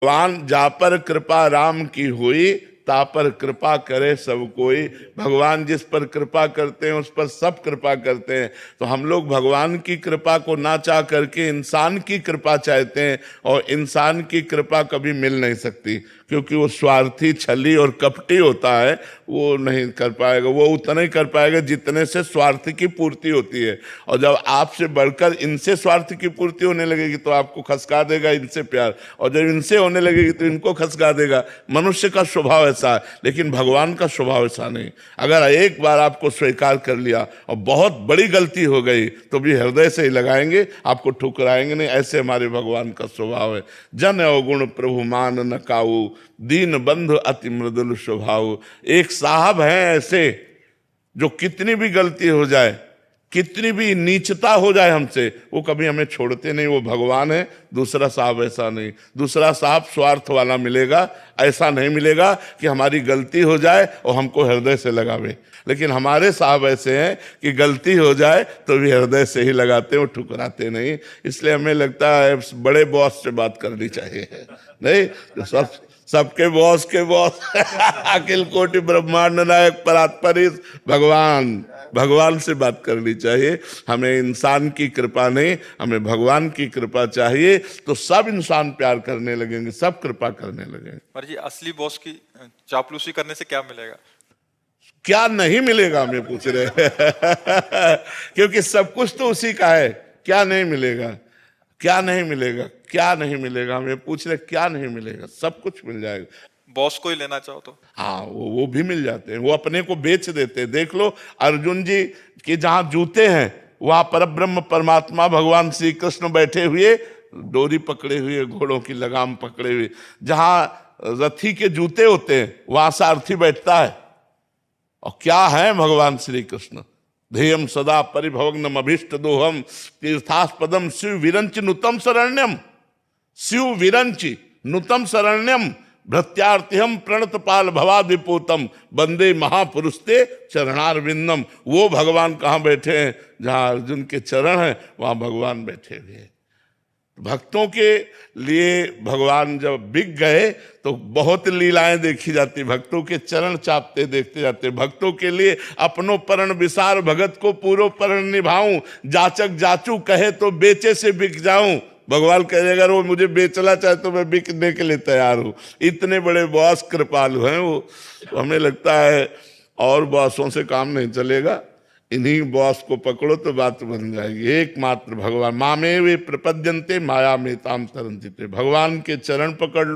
भगवान जा पर कृपा राम की हुई, ता पर कृपा करे सब कोई। भगवान जिस पर कृपा करते हैं उस पर सब कृपा करते हैं। तो हम लोग भगवान की कृपा को ना चाह करके इंसान की कृपा चाहते हैं, और इंसान की कृपा कभी मिल नहीं सकती, क्योंकि वो स्वार्थी, छली और कपटी होता है। वो नहीं कर पाएगा, वो उतना ही कर पाएगा जितने से स्वार्थ की पूर्ति होती है। और जब आपसे बढ़कर इनसे स्वार्थ की पूर्ति होने लगेगी तो आपको खसका देगा इनसे प्यार, और जब इनसे होने लगेगी तो इनको खसका देगा। मनुष्य का स्वभाव ऐसा है, लेकिन भगवान का स्वभाव ऐसा नहीं। अगर एक बार आपको स्वीकार कर लिया और बहुत बड़ी गलती हो गई तो भी हृदय से ही लगाएंगे, आपको ठुकराएंगे नहीं। ऐसे हमारे भगवान का स्वभाव है। जन अवगुण प्रभु मान न काऊ, दीन बंधु अति मृदुल स्वभाव। एक साहब हैं ऐसे, जो कितनी भी गलती हो जाए, कितनी भी नीचता हो जाए हमसे, वो कभी हमें छोड़ते नहीं। वो भगवान है। दूसरा साहब ऐसा नहीं। दूसरा साहब स्वार्थ वाला मिलेगा, ऐसा नहीं मिलेगा कि हमारी गलती हो जाए और हमको हृदय से लगावे। लेकिन हमारे साहब ऐसे हैं कि गलती हो जाए तो भी हृदय से ही लगाते हैं, वो ठुकराते नहीं। इसलिए हमें लगता है बड़े बॉस से बात करनी चाहिए, नहीं तो सबके बॉस के बॉस अखिल कोटि ब्रह्मांड नायक परात्परीश भगवान से बात करनी चाहिए। हमें इंसान की कृपा नहीं, हमें भगवान की कृपा चाहिए। तो सब इंसान प्यार करने लगेंगे, सब कृपा करने लगेंगे। पर ये असली बॉस की चापलूसी करने से क्या मिलेगा? क्या नहीं मिलेगा हमें पूछ रहे क्योंकि सब कुछ तो उसी का है। क्या नहीं मिलेगा, क्या नहीं मिलेगा, क्या नहीं मिलेगा, हमें पूछ रहे क्या नहीं मिलेगा? सब कुछ मिल जाएगा। बॉस को ही लेना चाहो तो हाँ, वो भी मिल जाते हैं। वो अपने को बेच देते हैं। देख लो अर्जुन जी के जहां जूते हैं वहां परब्रह्म परमात्मा भगवान श्री कृष्ण बैठे हुए, डोरी पकड़े हुए, घोड़ों की लगाम पकड़े हुए। जहां रथी के जूते होते हैं वहां सारथी बैठता है। और क्या है भगवान श्री कृष्ण? ध्येयम सदा परिभवग्नम अभीष्ट दोहम, तीर्थास्पदम शिव विरंच नुतम शरण्यम। शिव विरंचि नुतम शरण्यम, भृत्यार्थिहम प्रणत पाल भवा विपोतम, वंदे महापुरुष ते चरणारविंदम। वो भगवान कहाँ बैठे हैं? जहां अर्जुन के चरण हैं वहां भगवान बैठे हुए हैं। भक्तों के लिए भगवान जब बिक गए तो बहुत लीलाएं देखी जाती। भक्तों के चरण चापते देखते जाते। भक्तों के लिए अपनो परण विसार, भगत को पूरो परण निभाऊं, जाचक जाचू कहे तो बेचे से बिक जाऊं। भगवान कहेगा अगर वो मुझे बेचना चाहे तो मैं बिकने के लिए तैयार हूं। इतने बड़े बॉस कृपालु हैं वो। तो हमें लगता है और बॉसों से काम नहीं चलेगा, इन्हीं बॉस को पकड़ो तो बात बन जाएगी। एकमात्र भगवान। मामे वे प्रपद्यन्ते माया में ताम तरंती। भगवान के चरण पकड़ लो।